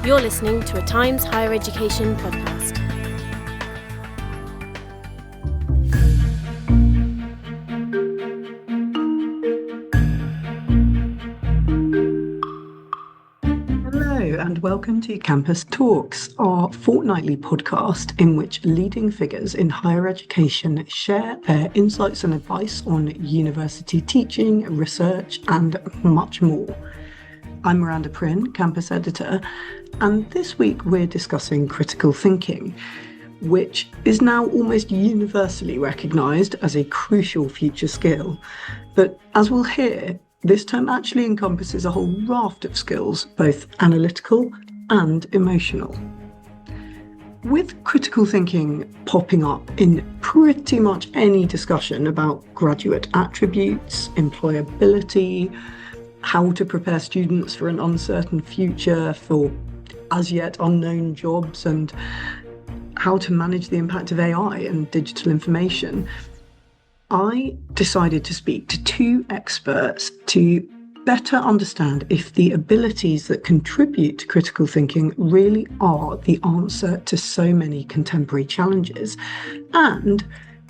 You're listening to a Times Higher Education podcast. Hello and welcome to Campus Talks, our fortnightly podcast in which leading figures in higher education share their insights and advice on university teaching, research and much more. I'm Miranda Prynne, campus editor, and this week we're discussing critical thinking, which is now almost universally recognised as a crucial future skill. But as we'll hear, this term actually encompasses a whole raft of skills, both analytical and emotional. With critical thinking popping up in pretty much any discussion about graduate attributes, employability, how to prepare students for an uncertain future, for as yet unknown jobs, and how to manage the impact of AI and digital information, I decided to speak to two experts to better understand if the abilities that contribute to critical thinking really are the answer to so many contemporary challenges, and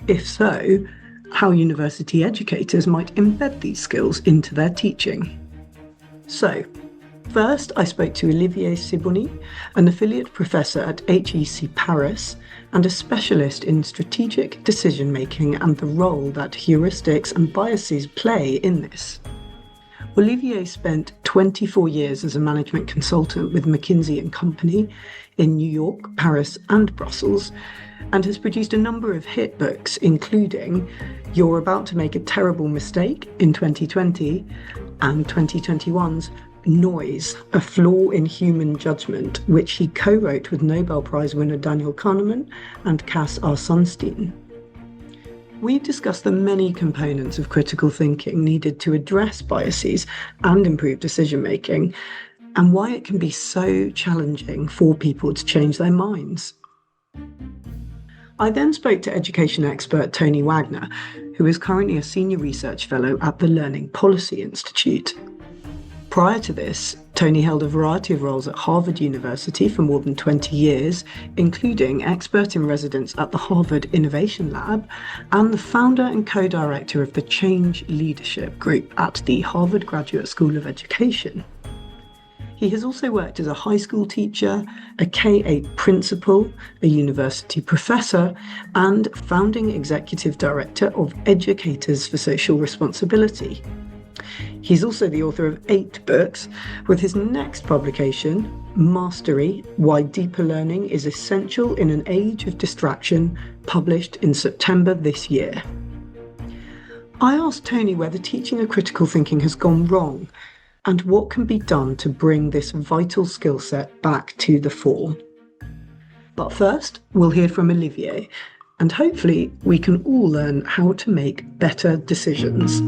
if so, how university educators might embed these skills into their teaching. So, first I spoke to Olivier Sibony, an affiliate professor at HEC Paris and a specialist in strategic decision-making and the role that heuristics and biases play in this. Olivier spent 24 years as a management consultant with McKinsey & Company in New York, Paris and Brussels, and has produced a number of hit books, including You're About to Make a Terrible Mistake in 2020 and 2021's Noise, a Flaw in Human Judgment, which he co-wrote with Nobel Prize winner Daniel Kahneman and Cass R. Sunstein. We discussed the many components of critical thinking needed to address biases and improve decision-making, and why it can be so challenging for people to change their minds. I then spoke to education expert Tony Wagner, who is currently a senior research fellow at the Learning Policy Institute. Prior to this, Tony held a variety of roles at Harvard University for more than 20 years, including expert in residence at the Harvard Innovation Lab and the founder and co-director of the Change Leadership Group at the Harvard Graduate School of Education. He has also worked as a high school teacher, a K-8 principal, a university professor, and founding executive director of Educators for Social Responsibility. He's also the author of 8 books, with his next publication, Mastery: Why Deeper Learning is Essential in an Age of Distraction, published in September this year. I asked Tony whether teaching of critical thinking has gone wrong, and what can be done to bring this vital skill set back to the fore. But first, we'll hear from Olivier, and hopefully we can all learn how to make better decisions.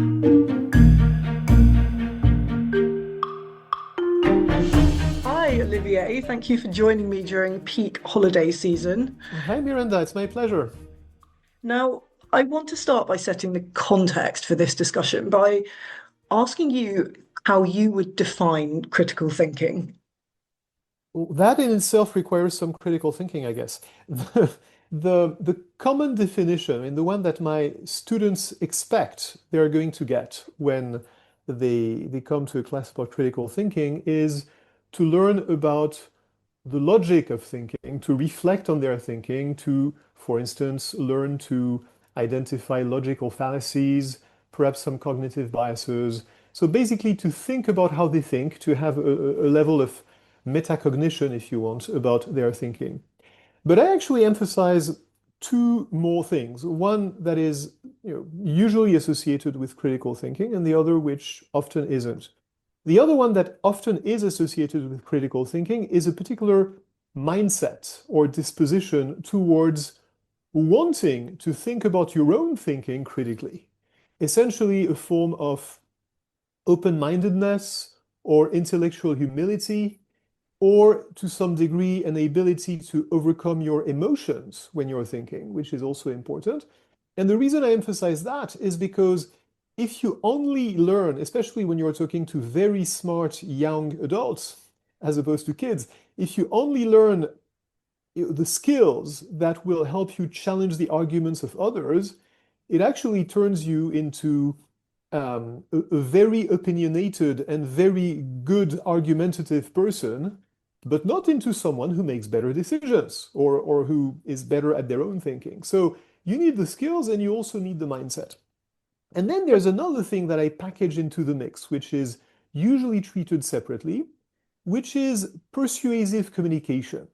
Hi Olivier, thank you for joining me during peak holiday season. Hi Miranda, it's my pleasure. Now, I want to start by setting the context for this discussion by asking you how you would define critical thinking. That in itself requires some critical thinking, I guess. The common definition, and the one that my students expect they're going to get when they come to a class about critical thinking, is to learn about the logic of thinking, to reflect on their thinking, to, for instance, learn to identify logical fallacies, perhaps some cognitive biases. So basically to think about how they think, to have a level of metacognition, if you want, about their thinking. But I actually emphasize 2 more things. One that is usually associated with critical thinking, and the other which often isn't. The other one that often is associated with critical thinking is a particular mindset or disposition towards wanting to think about your own thinking critically. Essentially a form of open-mindedness or intellectual humility, or to some degree an ability to overcome your emotions when you're thinking, which is also important. And the reason I emphasize that is because if you only learn, especially when you're talking to very smart young adults, as opposed to kids. If you only learn the skills that will help you challenge the arguments of others, it actually turns you into a very opinionated and very good argumentative person, but not into someone who makes better decisions or who is better at their own thinking. So you need the skills and you also need the mindset. And then there's another thing that I package into the mix, which is usually treated separately, which is persuasive communication.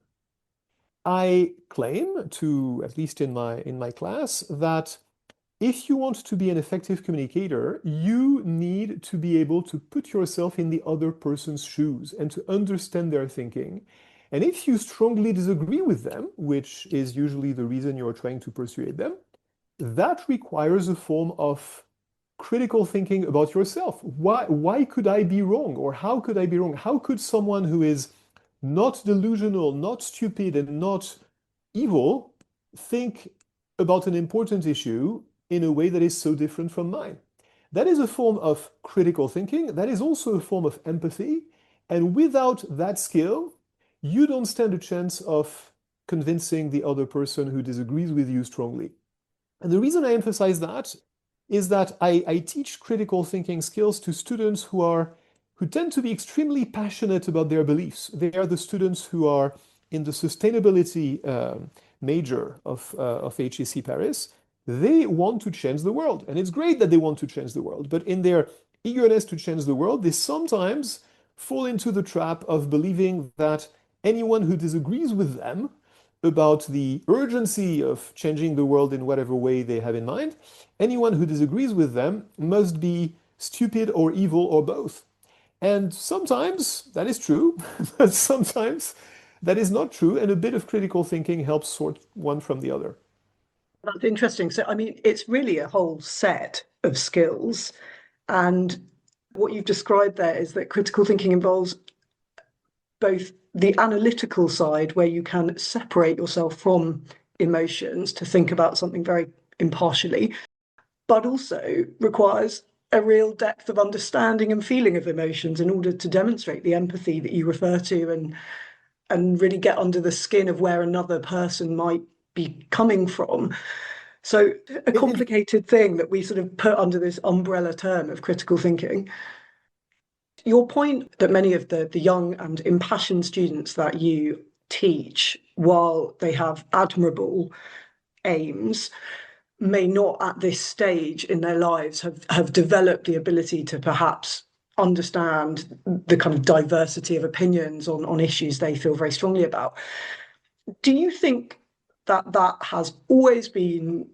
I claim to, at least in my class, that if you want to be an effective communicator, you need to be able to put yourself in the other person's shoes and to understand their thinking. And if you strongly disagree with them, which is usually the reason you're trying to persuade them, that requires a form of critical thinking about yourself. Why could I be wrong? Or how could I be wrong? How could someone who is not delusional, not stupid, and not evil think about an important issue in a way that is so different from mine? That is a form of critical thinking. That is also a form of empathy. And without that skill, you don't stand a chance of convincing the other person who disagrees with you strongly. And the reason I emphasize that is that I teach critical thinking skills to students who tend to be extremely passionate about their beliefs. They are the students who are in the sustainability major of HEC Paris. They want to change the world, and it's great that they want to change the world, but in their eagerness to change the world, they sometimes fall into the trap of believing that anyone who disagrees with them about the urgency of changing the world in whatever way they have in mind, anyone who disagrees with them must be stupid or evil or both. And sometimes that is true, but sometimes that is not true, and a bit of critical thinking helps sort one from the other. That's interesting. So, I mean, it's really a whole set of skills. And what you've described there is that critical thinking involves both the analytical side, where you can separate yourself from emotions to think about something very impartially, but also requires a real depth of understanding and feeling of emotions in order to demonstrate the empathy that you refer to and really get under the skin of where another person might be coming from. So a complicated thing that we sort of put under this umbrella term of critical thinking. Your point that many of the young and impassioned students that you teach, while they have admirable aims, may not at this stage in their lives have developed the ability to perhaps understand the kind of diversity of opinions on issues they feel very strongly about. Do you think that has always been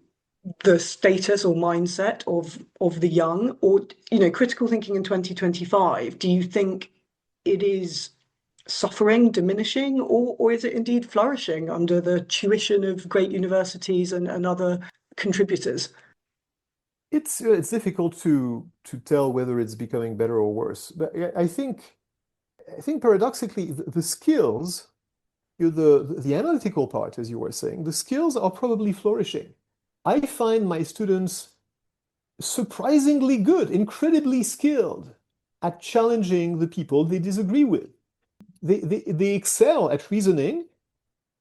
the status or mindset of the young, or critical thinking in 2025, do you think it is suffering, diminishing, or is it indeed flourishing under the tuition of great universities and other contributors? It's difficult to tell whether it's becoming better or worse, but I think paradoxically the skills, the analytical part, as you were saying, the skills are probably flourishing. I find my students surprisingly good, incredibly skilled at challenging the people they disagree with. They excel at reasoning,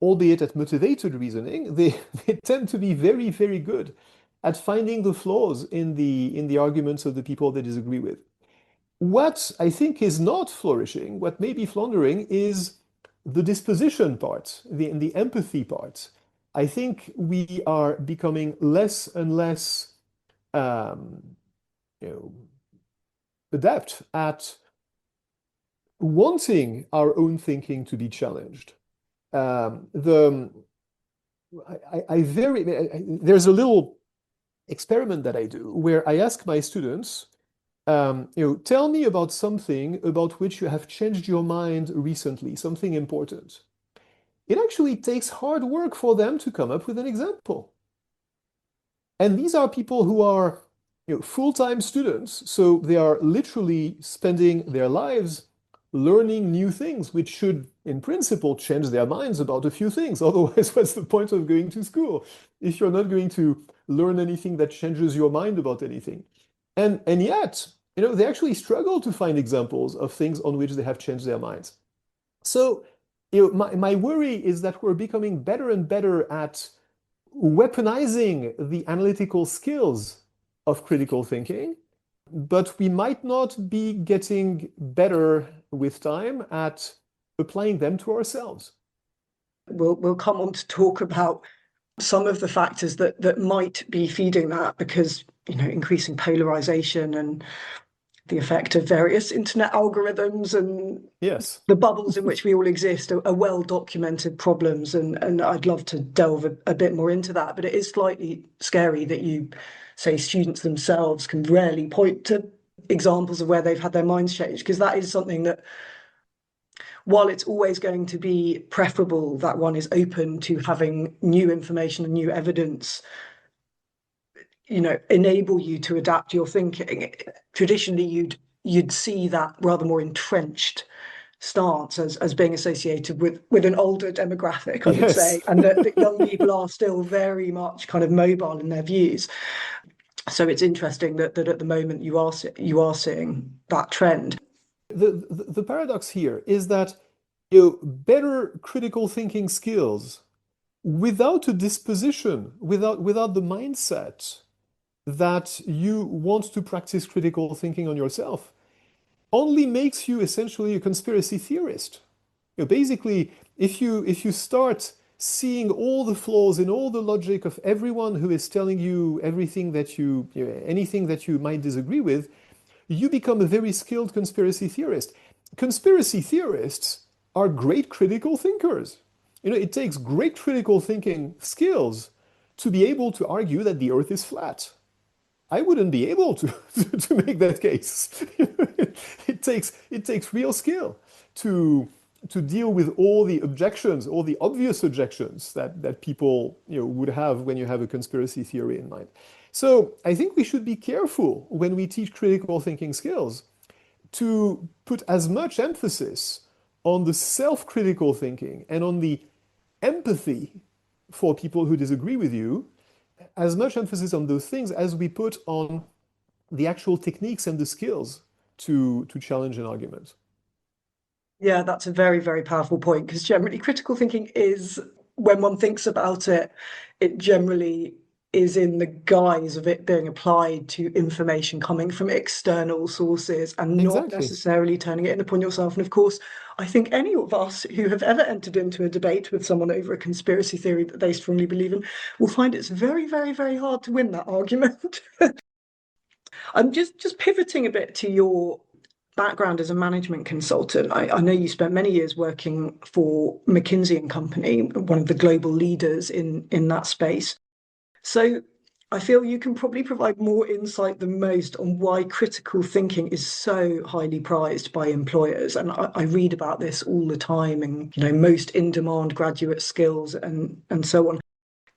albeit at motivated reasoning. They tend to be very, very good at finding the flaws in the arguments of the people they disagree with. What I think is not flourishing, what may be floundering, is the disposition part, the empathy part. I think we are becoming less and less adept at wanting our own thinking to be challenged. There's a little experiment that I do where I ask my students, tell me about something about which you have changed your mind recently, something important. It actually takes hard work for them to come up with an example. And these are people who are full-time students, so they are literally spending their lives learning new things, which should, in principle, change their minds about a few things. Otherwise, what's the point of going to school if you're not going to learn anything that changes your mind about anything? And yet, they actually struggle to find examples of things on which they have changed their minds. So, my worry is that we're becoming better and better at weaponizing the analytical skills of critical thinking, but we might not be getting better with time at applying them to ourselves. We'll come on to talk about some of the factors that might be feeding that, because increasing polarisation and the effect of various internet algorithms and Yes. the bubbles in which we all exist are well documented problems, and I'd love to delve a bit more into that. But it is slightly scary that you say students themselves can rarely point to examples of where they've had their minds changed, because that is something that, while it's always going to be preferable that one is open to having new information and new evidence, enable you to adapt your thinking. Traditionally, you'd see that rather more entrenched stance as being associated with an older demographic, I would Yes. say, and that young people are still very much kind of mobile in their views. So it's interesting that at the moment you are seeing that trend. The paradox here is that better critical thinking skills without a disposition, without the mindset that you want to practice critical thinking on yourself, only makes you essentially a conspiracy theorist. Basically, if you start seeing all the flaws in all the logic of everyone who is telling you everything that anything that you might disagree with, you become a very skilled conspiracy theorist. Conspiracy theorists are great critical thinkers. It takes great critical thinking skills to be able to argue that the earth is flat. I wouldn't be able to make that case. It takes real skill to deal with all the objections, all the obvious objections that people would have when you have a conspiracy theory in mind. So I think we should be careful when we teach critical thinking skills to put as much emphasis on the self-critical thinking and on the empathy for people who disagree with you, as much emphasis on those things as we put on the actual techniques and the skills to challenge an argument. Yeah, that's a very, very powerful point, because generally critical thinking is, when one thinks about it, it generally is in the guise of it being applied to information coming from external sources and not Exactly. necessarily turning it in upon yourself. And of course, I think any of us who have ever entered into a debate with someone over a conspiracy theory that they strongly believe in will find it's very, very, very hard to win that argument. I'm just pivoting a bit to your background as a management consultant. I know you spent many years working for McKinsey and Company, one of the global leaders in that space. So I feel you can probably provide more insight than most on why critical thinking is so highly prized by employers. And I read about this all the time, and most in-demand graduate skills and so on.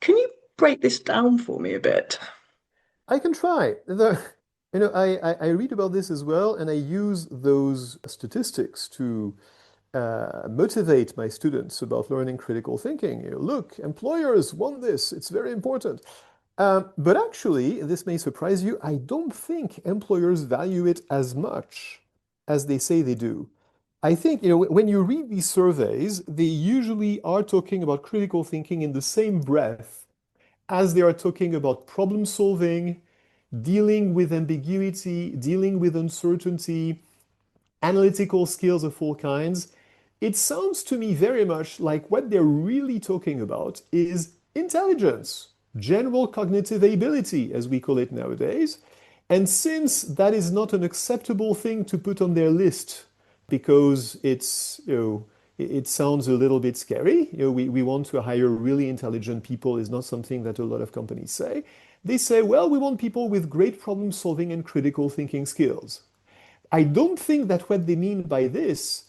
Can you break this down for me a bit? I can try. I read about this as well, and I use those statistics to motivate my students about learning critical thinking. Look, employers want this. It's very important. But actually, this may surprise you, I don't think employers value it as much as they say they do. I think, when you read these surveys, they usually are talking about critical thinking in the same breath as they are talking about problem solving, dealing with ambiguity, dealing with uncertainty, analytical skills of all kinds. It sounds to me very much like what they're really talking about is intelligence, general cognitive ability, as we call it nowadays. And since that is not an acceptable thing to put on their list because it sounds a little bit scary. We want to hire really intelligent people is not something that a lot of companies say. They say, well, we want people with great problem solving and critical thinking skills. I don't think that what they mean by this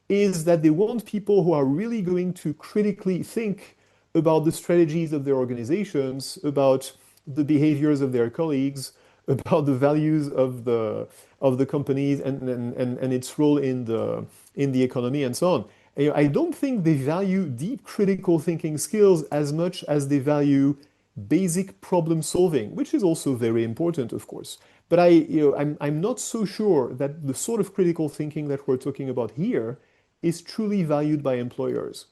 is that they want people who are really going to critically think about the strategies of their organizations, about the behaviors of their colleagues, about the values of the companies and its role in the economy and so on. I don't think they value deep critical thinking skills as much as they value basic problem solving, which is also very important, of course. But I'm not so sure that the sort of critical thinking that we're talking about here is truly valued by employers.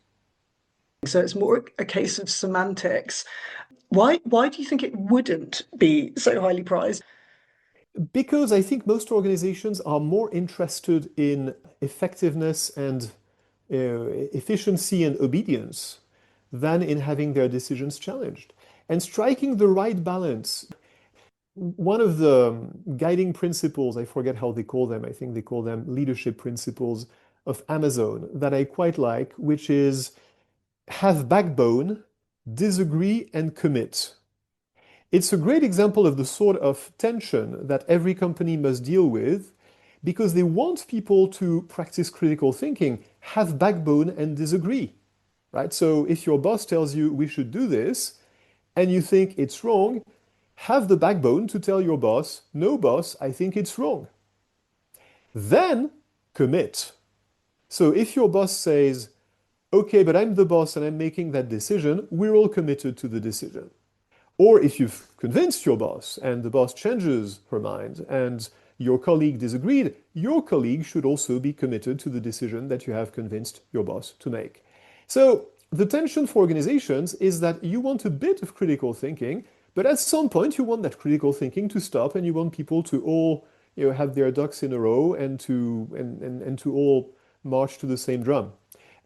So it's more a case of semantics. Why do you think it wouldn't be so highly prized? Because I think most organizations are more interested in effectiveness and efficiency and obedience than in having their decisions challenged. And striking the right balance. One of the guiding principles, I forget how they call them, I think they call them leadership principles of Amazon, that I quite like, which is have backbone, disagree, and commit. It's a great example of the sort of tension that every company must deal with because they want people to practice critical thinking, have backbone, and disagree, right? So if your boss tells you we should do this and you think it's wrong, have the backbone to tell your boss, no, boss, I think it's wrong. Then commit. So if your boss says, okay, but I'm the boss and I'm making that decision, we're all committed to the decision. Or if you've convinced your boss and the boss changes her mind and your colleague disagreed, your colleague should also be committed to the decision that you have convinced your boss to make. So the tension for organizations is that you want a bit of critical thinking, but at some point you want that critical thinking to stop and you want people to all have their ducks in a row and to all march to the same drum.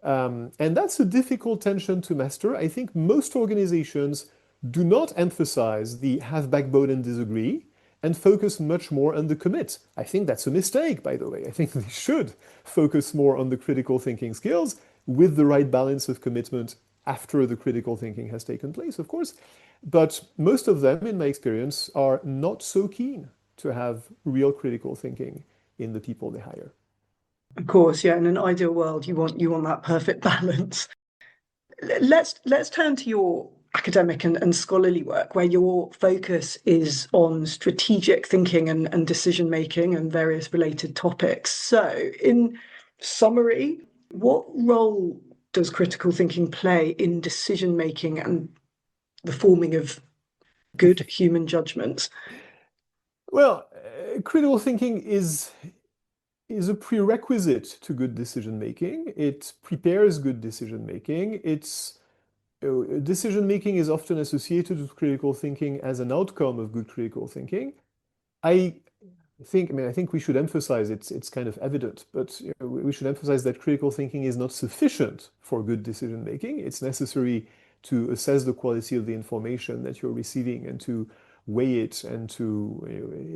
And that's a difficult tension to master. I think most organizations do not emphasize the have backbone and disagree and focus much more on the commit. I think that's a mistake, by the way. I think they should focus more on the critical thinking skills with the right balance of commitment after the critical thinking has taken place, of course. But most of them, in my experience, are not so keen to have real critical thinking in the people they hire. Of course, yeah. In an ideal world, you want that perfect balance. Let's turn to your academic and scholarly work, where your focus is on strategic thinking and decision making and various related topics. So, in summary, what role does critical thinking play in decision making and the forming of good human judgments? Well, critical thinking is a prerequisite to good decision making. It prepares good decision making. Decision making is often associated with critical thinking as an outcome of good critical thinking. I think we should emphasize it's kind of evident, but we should emphasize that critical thinking is not sufficient for good decision making. It's necessary to assess the quality of the information that you're receiving and to weigh it and to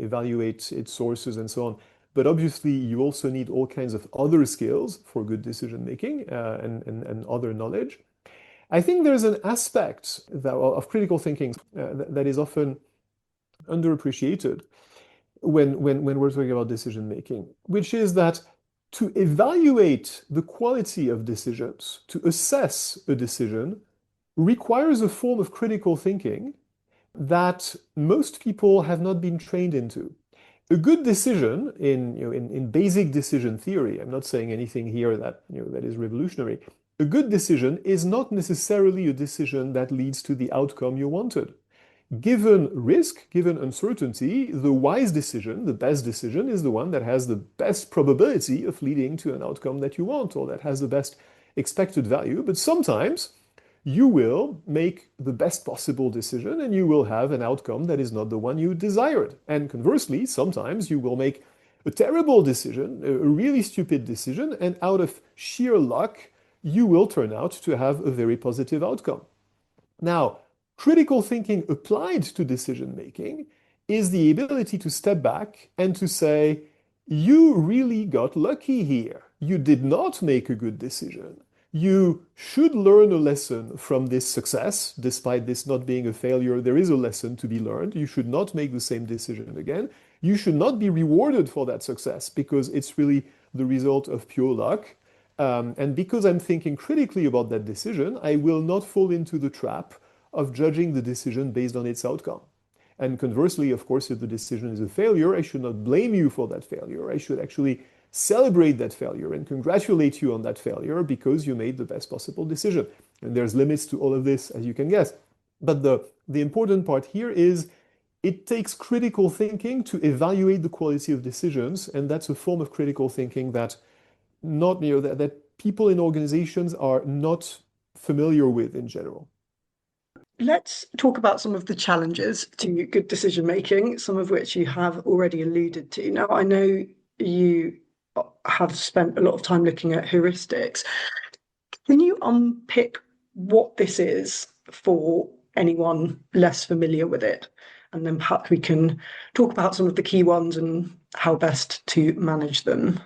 evaluate its sources and so on. But obviously, you also need all kinds of other skills for good decision making and other knowledge. I think there's an aspect of critical thinking that is often underappreciated when we're talking about decision making, which is that to evaluate the quality of decisions, to assess a decision, requires a form of critical thinking that most people have not been trained into. A good decision in basic decision theory, I'm not saying anything here that that is revolutionary. A good decision is not necessarily a decision that leads to the outcome you wanted. Given risk, given uncertainty, the wise decision, the best decision, is the one that has the best probability of leading to an outcome that you want or that has the best expected value. But sometimes you will make the best possible decision and you will have an outcome that is not the one you desired. And conversely, sometimes you will make a terrible decision, a really stupid decision, and out of sheer luck, you will turn out to have a very positive outcome. Now, critical thinking applied to decision making is the ability to step back and to say, you really got lucky here. You did not make a good decision. You should learn a lesson from this success. Despite this not being a failure, there is a lesson to be learned. You should not make the same decision again. You should not be rewarded for that success because it's really the result of pure luck. And because I'm thinking critically about that decision, I will not fall into the trap of judging the decision based on its outcome. And conversely, of course, if the decision is a failure, I should not blame you for that failure. I should actually celebrate that failure and congratulate you on that failure because you made the best possible decision. And there's limits to all of this, as you can guess. But the important part here is it takes critical thinking to evaluate the quality of decisions, and that's a form of critical thinking that not that people in organizations are not familiar with in general. Let's talk about some of the challenges to good decision making, some of which you have already alluded to. Now, I know you have spent a lot of time looking at heuristics. Can you unpick what this is for anyone less familiar with it? And then perhaps we can talk about some of the key ones and how best to manage them.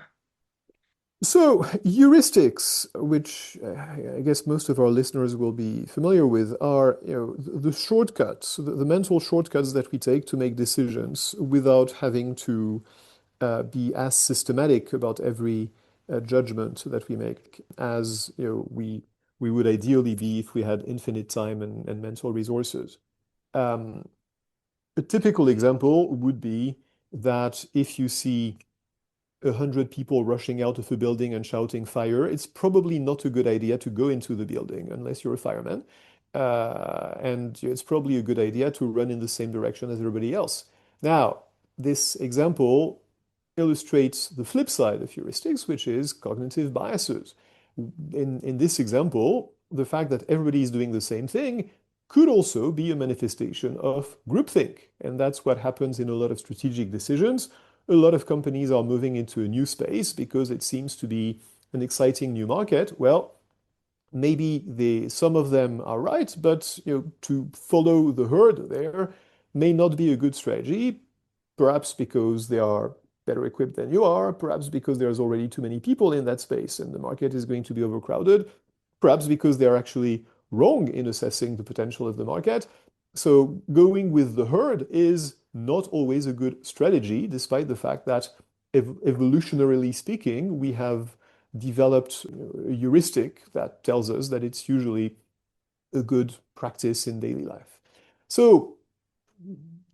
So heuristics, which I guess most of our listeners will be familiar with, are the shortcuts, the mental shortcuts that we take to make decisions without having to be as systematic about every judgment that we make as we would ideally be if we had infinite time and mental resources. A typical example would be that if you see 100 people rushing out of a building and shouting fire, it's probably not a good idea to go into the building unless you're a fireman. And it's probably a good idea to run in the same direction as everybody else. Now, this example illustrates the flip side of heuristics, which is cognitive biases. In this example, the fact that everybody is doing the same thing could also be a manifestation of groupthink. And that's what happens in a lot of strategic decisions. A lot of companies are moving into a new space because it seems to be an exciting new market. Well, maybe some of them are right, but to follow the herd there may not be a good strategy, perhaps because they are better equipped than you are, perhaps because there's already too many people in that space and the market is going to be overcrowded, perhaps because they're actually wrong in assessing the potential of the market. So going with the herd is not always a good strategy, despite the fact that evolutionarily speaking, we have developed a heuristic that tells us that it's usually a good practice in daily life. So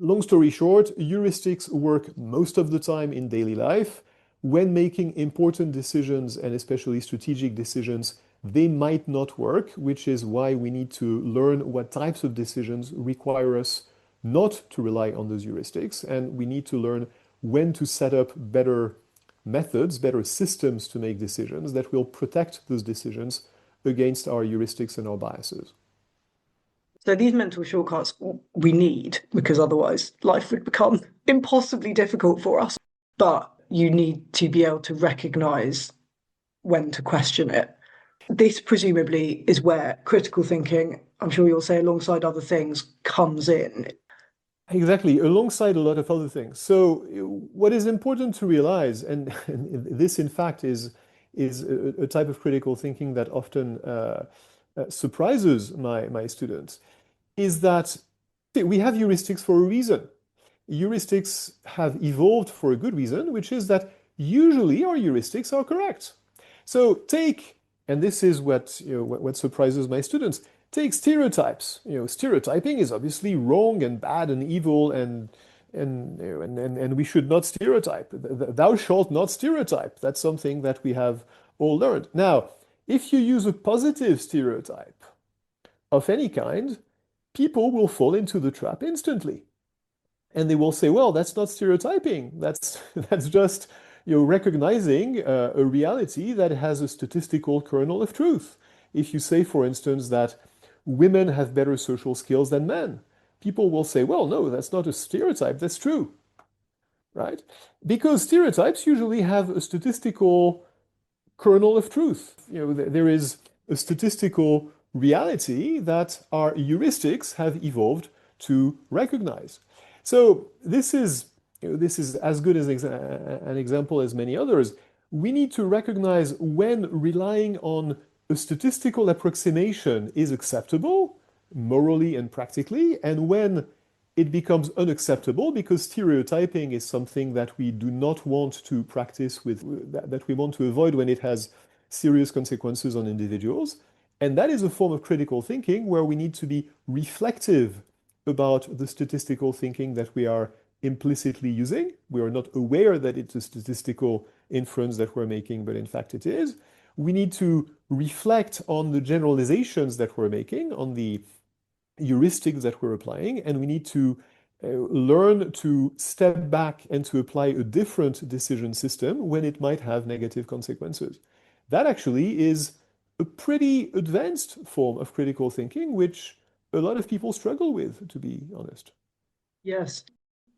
long story short, heuristics work most of the time in daily life. When making important decisions, and especially strategic decisions, they might not work, which is why we need to learn what types of decisions require us not to rely on those heuristics, and we need to learn when to set up better methods, better systems to make decisions that will protect those decisions against our heuristics and our biases. So these mental shortcuts we need because otherwise life would become impossibly difficult for us. But you need to be able to recognize when to question it. This presumably is where critical thinking, I'm sure you'll say alongside other things, comes in. Exactly, alongside a lot of other things. So what is important to realize, and this in fact is a type of critical thinking that often surprises my students, is that we have heuristics for a reason. Heuristics have evolved for a good reason, which is that usually our heuristics are correct. So take, and this is what surprises my students, take stereotypes. Stereotyping is obviously wrong and bad and evil, and we should not stereotype. Thou shalt not stereotype. That's something that we have all learned. Now, if you use a positive stereotype of any kind, people will fall into the trap instantly. And they will say, well, that's not stereotyping. That's just recognizing a reality that has a statistical kernel of truth. If you say, for instance, that women have better social skills than men, people will say, well, no, that's not a stereotype, that's true, right? Because stereotypes usually have a statistical kernel of truth. There is a statistical reality that our heuristics have evolved to recognize. So this is as good as an example as many others. We need to recognize when relying on a statistical approximation is acceptable, morally and practically, and when it becomes unacceptable because stereotyping is something that we do not want to practice with, that we want to avoid when it has serious consequences on individuals. And that is a form of critical thinking where we need to be reflective about the statistical thinking that we are implicitly using. We are not aware that it's a statistical inference that we're making, but in fact it is. We need to reflect on the generalizations that we're making, on the heuristics that we're applying, and we need to learn to step back and to apply a different decision system when it might have negative consequences. that actually is a pretty advanced form of critical thinking, which a lot of people struggle with, to be honest. Yes,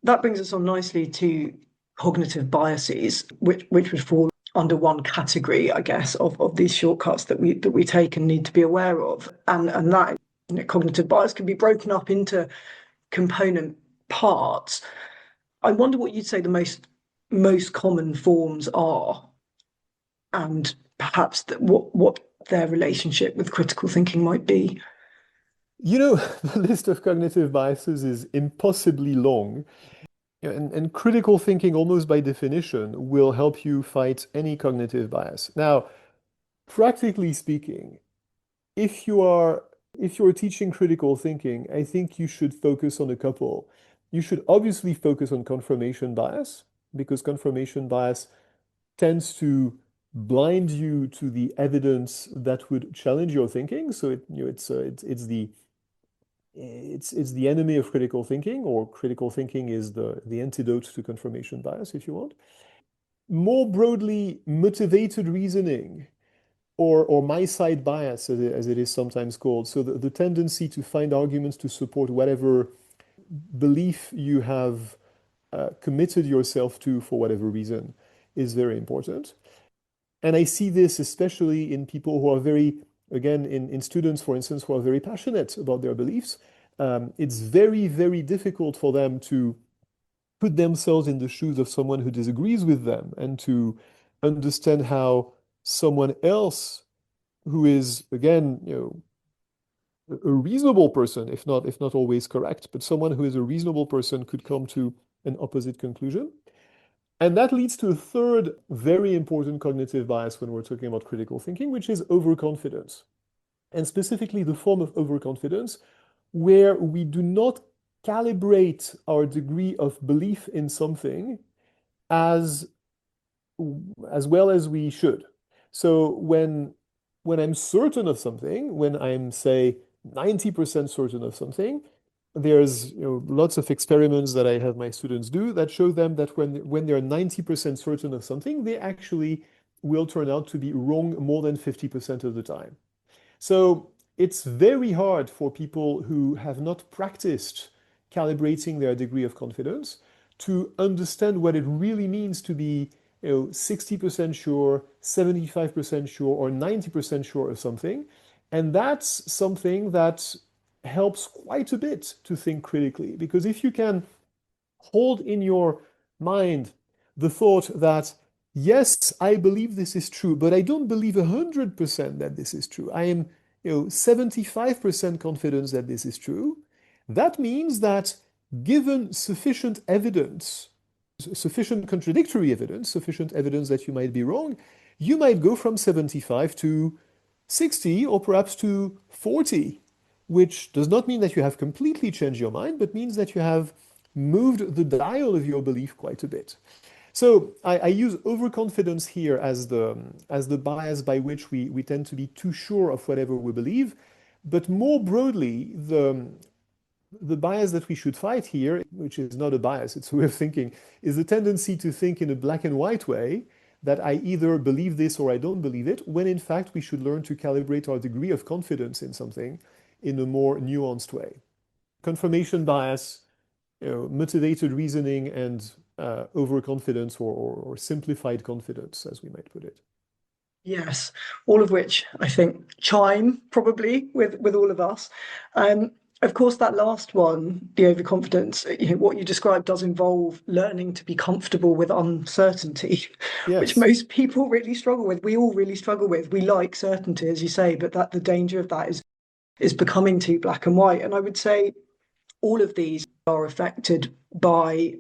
that brings us on nicely to cognitive biases, which would fall under one category, I guess, of these shortcuts that we take and need to be aware of. And that cognitive bias can be broken up into component parts. I wonder what you'd say the most common forms are, and perhaps what their relationship with critical thinking might be. You know, the list of cognitive biases is impossibly long. And critical thinking, almost by definition, will help you fight any cognitive bias. Now, practically speaking, if you're teaching critical thinking, I think you should focus on a couple. You should obviously focus on confirmation bias, because confirmation bias tends to blind you to the evidence that would challenge your thinking. So it's the enemy of critical thinking, or critical thinking is the antidote to confirmation bias, if you want. More broadly, motivated reasoning, or my side bias, as it is sometimes called. So the tendency to find arguments to support whatever belief you have committed yourself to for whatever reason is very important. And I see this especially in people who are very, again, in students, for instance, who are very passionate about their beliefs. It's very, very difficult for them to put themselves in the shoes of someone who disagrees with them, and to understand how someone else who is, again, a reasonable person, if not always correct, but someone who is a reasonable person could come to an opposite conclusion. And that leads to a third very important cognitive bias when we're talking about critical thinking, which is overconfidence. And specifically the form of overconfidence where we do not calibrate our degree of belief in something as well as we should. So when I'm certain of something, when I'm, say, 90% certain of something, there's lots of experiments that I have my students do that show them that when they're 90% certain of something, they actually will turn out to be wrong more than 50% of the time. So it's very hard for people who have not practiced calibrating their degree of confidence to understand what it really means to be 60% sure, 75% sure, or 90% sure of something. And that's something that helps quite a bit to think critically, because if you can hold in your mind the thought that, yes, I believe this is true, but I don't believe 100% that this is true. I am 75% confidence that this is true. That means that given sufficient evidence, sufficient contradictory evidence, sufficient evidence that you might be wrong, you might go from 75 to 60 or perhaps to 40, which does not mean that you have completely changed your mind, but means that you have moved the dial of your belief quite a bit. So I use overconfidence here as the bias by which we tend to be too sure of whatever we believe. But more broadly, the bias that we should fight here, which is not a bias, it's a way of thinking, is the tendency to think in a black and white way, that I either believe this or I don't believe it, when in fact we should learn to calibrate our degree of confidence in something in a more nuanced way. Confirmation bias, motivated reasoning, and overconfidence or simplified confidence, as we might put it. Yes, all of which I think chime probably with all of us. Of course, that last one, the overconfidence, what you described does involve learning to be comfortable with uncertainty, Yes. which most people really struggle with. We all really struggle with. We like certainty, as you say, but the danger of that is becoming too black and white. And I would say all of these are affected by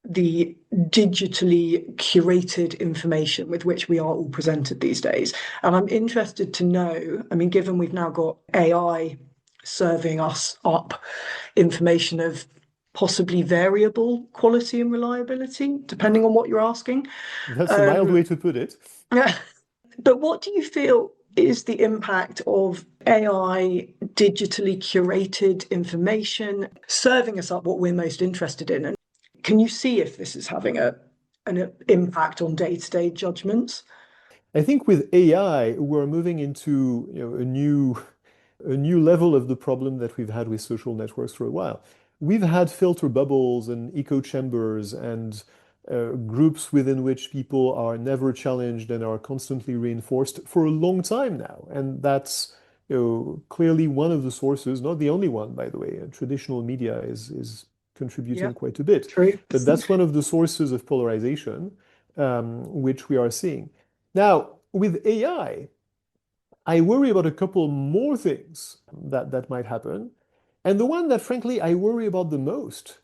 the digitally curated information with which we are all presented these days. And I'm interested to know, I mean, given we've now got AI serving us up information of possibly variable quality and reliability, depending on what you're asking. That's a mild way to put it. But what do you feel is the impact of AI digitally curated information serving us up what we're most interested in? And can you see if this is having an impact on day-to-day judgments? I think with AI, we're moving into a new level of the problem that we've had with social networks for a while. We've had filter bubbles and echo chambers and groups within which people are never challenged and are constantly reinforced for a long time now. And that's clearly one of the sources, not the only one, by the way. Traditional media is Yeah, contributing quite a bit. true. But that's one of the sources of polarization, which we are seeing. Now, with AI, I worry about a couple more things that might happen. And the one that, frankly, I worry about the most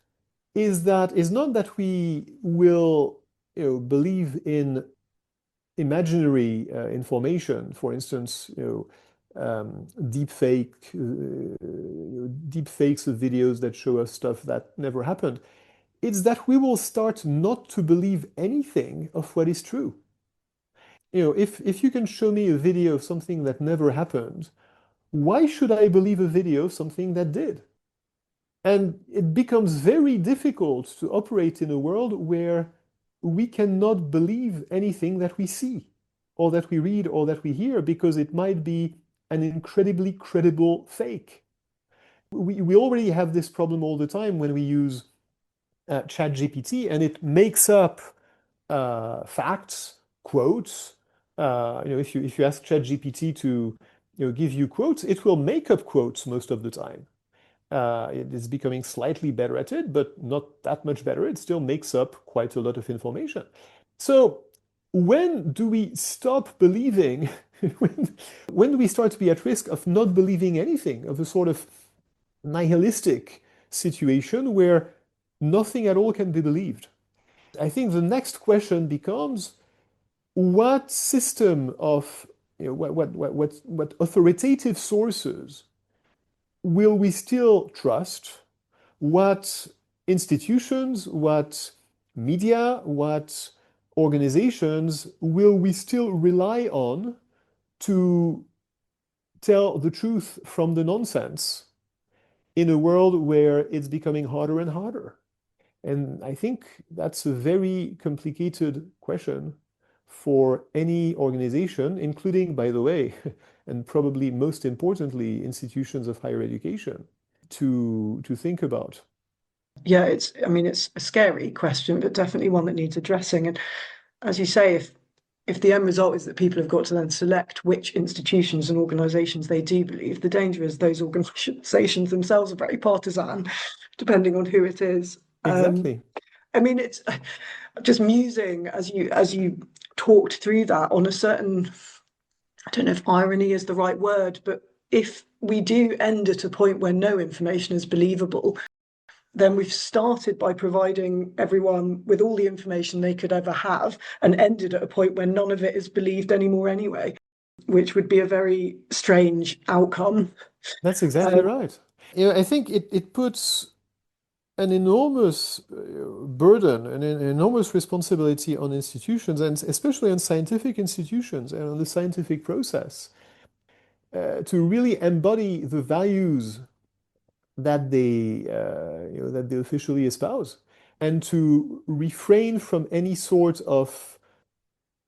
is not that we will, believe in imaginary information, for instance, deep fake, deep fakes of videos that show us stuff that never happened. It's that we will start not to believe anything of what is true. If you can show me a video of something that never happened, why should I believe a video of something that did? And it becomes very difficult to operate in a world where we cannot believe anything that we see or that we read or that we hear because it might be an incredibly credible fake. We already have this problem all the time when we use ChatGPT, and it makes up facts, quotes. If you ask ChatGPT to give you quotes, it will make up quotes most of the time. It is becoming slightly better at it, but not that much better. It still makes up quite a lot of information. So when do we stop believing? When do we start to be at risk of not believing anything, of a sort of nihilistic situation where nothing at all can be believed? I think the next question becomes what system of, what authoritative sources will we still trust? What institutions, what media, what organizations will we still rely on to tell the truth from the nonsense in a world where it's becoming harder and harder? And I think that's a very complicated question for any organization, including, by the way, and probably most importantly, institutions of higher education, to think about. Yeah, it's a scary question, but definitely one that needs addressing. And as you say, if the end result is that people have got to then select which institutions and organizations they do believe, the danger is those organizations themselves are very partisan, depending on who it is. Exactly. It's just musing as you talked through that on a certain, I don't know if irony is the right word, but if we do end at a point where no information is believable, then we've started by providing everyone with all the information they could ever have and ended at a point where none of it is believed anymore anyway, which would be a very strange outcome. That's exactly right. I think it puts an enormous burden and an enormous responsibility on institutions, and especially on scientific institutions and on the scientific process, to really embody the values that they officially espouse, and to refrain from any sort of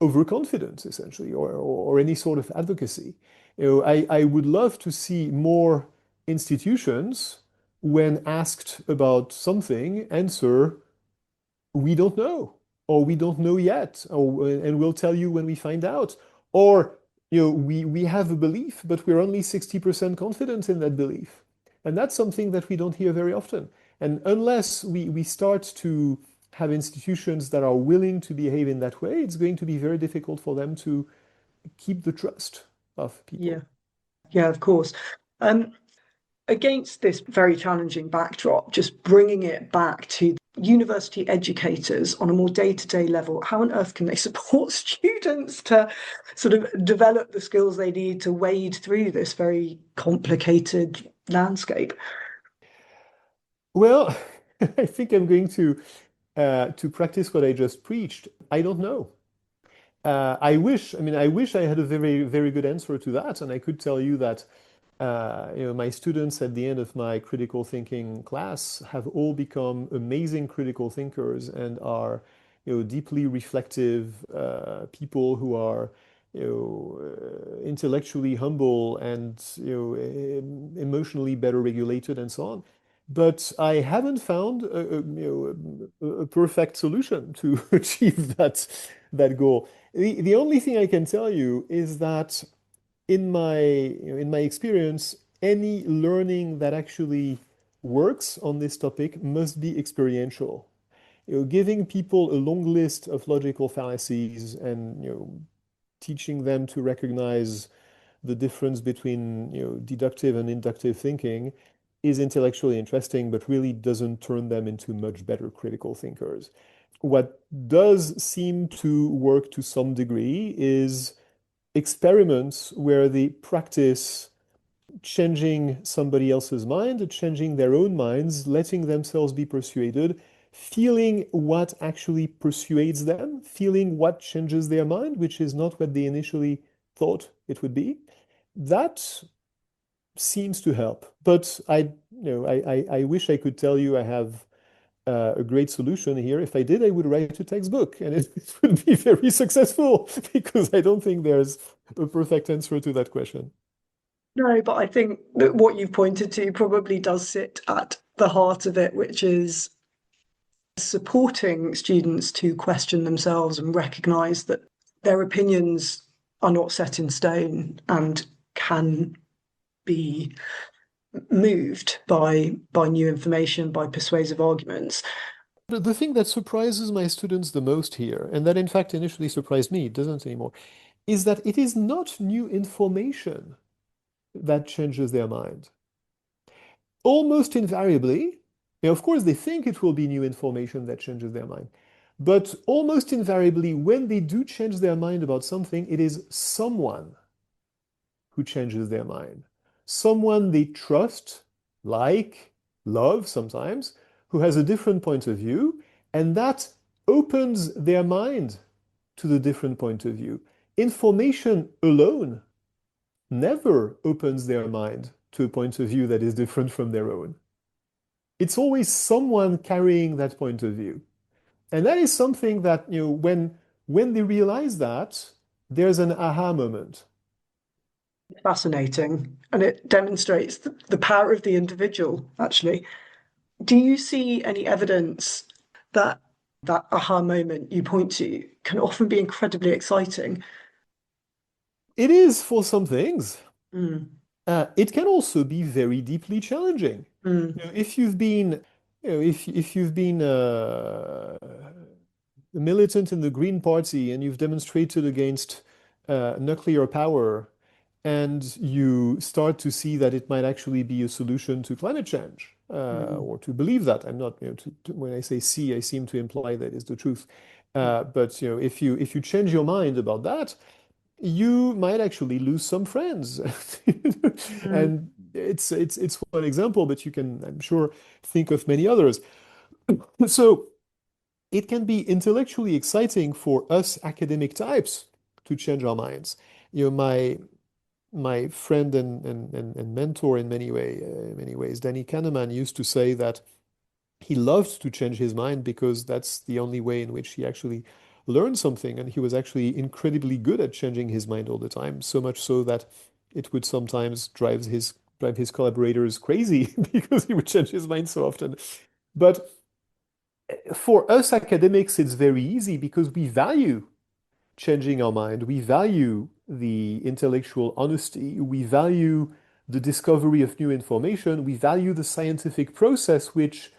overconfidence, essentially, or any sort of advocacy. I would love to see more institutions, when asked about something, answer, we don't know, or we don't know yet, and we'll tell you when we find out. Or, we have a belief, but we're only 60% confident in that belief. And that's something that we don't hear very often. And unless we start to have institutions that are willing to behave in that way, it's going to be very difficult for them to keep the trust of people. Yeah, of course. Against this very challenging backdrop, just bringing it back to university educators on a more day-to-day level, how on earth can they support students to sort of develop the skills they need to wade through this very complicated landscape? Well, I think I'm going to practice what I just preached. I don't know. I wish I had a very, very good answer to that, and I could tell you that my students at the end of my critical thinking class have all become amazing critical thinkers and are, deeply reflective people who are intellectually humble and emotionally better regulated and so on. But I haven't found a perfect solution to achieve that goal. The only thing I can tell you is that in my experience, any learning that actually works on this topic must be experiential. Giving people a long list of logical fallacies and teaching them to recognize the difference between deductive and inductive thinking is intellectually interesting, but really doesn't turn them into much better critical thinkers. What does seem to work to some degree is experiments where they practice changing somebody else's mind, changing their own minds, letting themselves be persuaded, feeling what actually persuades them, feeling what changes their mind, which is not what they initially thought it would be. That seems to help. But I wish I could tell you I have a great solution here. If I did, I would write a textbook and it would be very successful because I don't think there's a perfect answer to that question. No, but I think that what you've pointed to probably does sit at the heart of it, which is supporting students to question themselves and recognize that their opinions are not set in stone and can be moved by new information, by persuasive arguments. The thing that surprises my students the most here, and that in fact initially surprised me, it doesn't anymore, is that it is not new information that changes their mind. Almost invariably, of course, they think it will be new information that changes their mind. But almost invariably, when they do change their mind about something, it is someone who changes their mind. Someone they trust, like, love sometimes, who has a different point of view, and that opens their mind to the different point of view. Information alone never opens their mind to a point of view that is different from their own. It's always someone carrying that point of view. And that is something that, when they realize that, there's an aha moment. Fascinating. And it demonstrates the power of the individual, actually. Do you see any evidence that that aha moment you point to can often be incredibly exciting? It is for some things. Mm, It can also be very deeply challenging. mm, If you've been, if you've been a militant in the Green Party and you've demonstrated against nuclear power, and you start to see that it might actually be a solution to climate change, mm, or to believe that. I'm not, when I say see, I seem to imply that is the truth. But if you change your mind about that, you might actually lose some friends. mm. And it's one example, but you can, I'm sure, think of many others. So it can be intellectually exciting for us academic types to change our minds. My friend and mentor in many ways, Danny Kahneman, used to say that he loved to change his mind because that's the only way in which he actually learned something. And he was actually incredibly good at changing his mind all the time, so much so that it would sometimes drive his collaborators crazy because he would change his mind so often. But for us academics, it's very easy because we value changing our mind. We value the intellectual honesty. We value the discovery of new information. We value the scientific process, which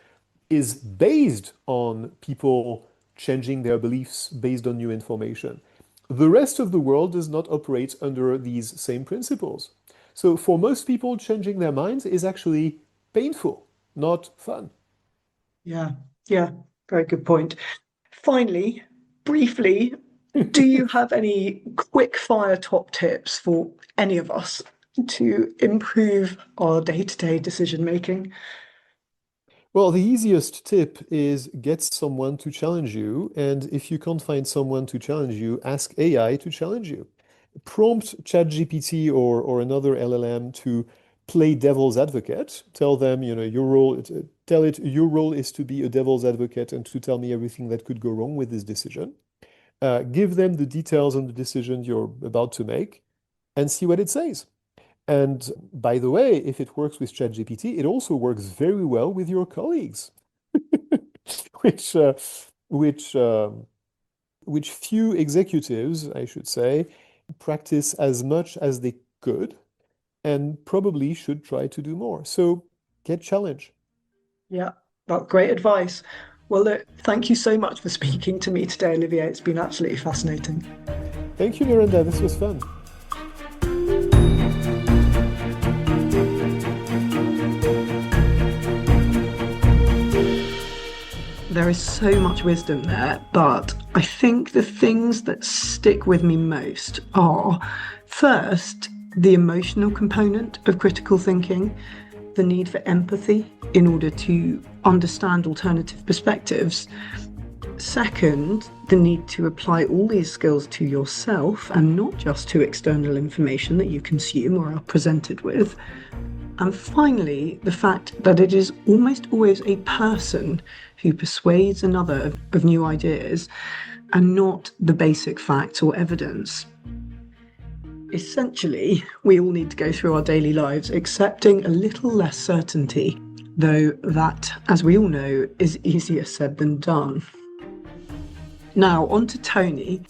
is based on people changing their beliefs based on new information. The rest of the world does not operate under these same principles. So for most people, changing their minds is actually painful, not fun. Yeah, yeah, very good point. Finally, briefly, do you have any quick fire top tips for any of us to improve our day-to-day decision making? Well, the easiest tip is get someone to challenge you. And if you can't find someone to challenge you, ask AI to challenge you. Prompt ChatGPT or another LLM to play devil's advocate. Tell them, tell it your role is to be a devil's advocate and to tell me everything that could go wrong with this decision. give them the details on the decision you're about to make, and see what it says. And by the way, if it works with ChatGPT, it also works very well with your colleagues, which uh, which which few executives, I should say, practice as much as they could, and probably should try to do more. So get challenged. Yeah, that's great advice. Well, look, thank you so much for speaking to me today, Olivier. It's been absolutely fascinating. Thank you, Miranda. This was fun. There is so much wisdom there, but I think the things that stick with me most are, first, the emotional component of critical thinking, the need for empathy in order to understand alternative perspectives. Second, the need to apply all these skills to yourself and not just to external information that you consume or are presented with. And finally, the fact that it is almost always a person who persuades another of new ideas and not the basic facts or evidence. Essentially, we all need to go through our daily lives accepting a little less certainty, though that, as we all know, is easier said than done. Now, on to Tony.